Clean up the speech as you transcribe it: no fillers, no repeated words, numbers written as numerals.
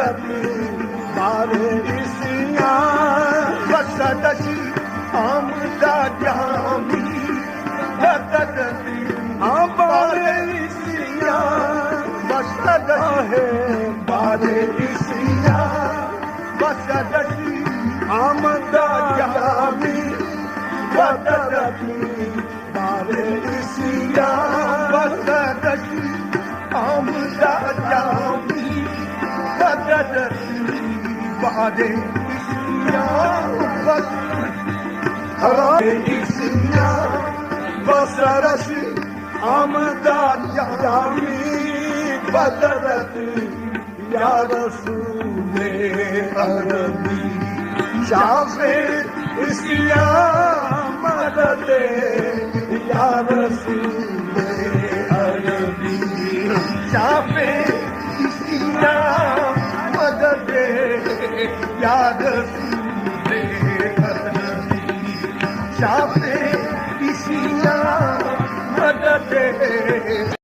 रति बारे इसिया बसदसी आमदा जामी बसदसी बारे इसिया बसदसी बारे इसिया बसदसी आमदा जामी बसदसी बारे इसिया बसदसी आमदा जामी बसदसी बारे इसिया हरारे इसिया बसदसी आमदा जामी बसदसी या रसूले अरबी शाफे इसिया मदद या रसूले अरबी शाफे इसिया मदद या रसूले अरबी शाफे इसिया मदद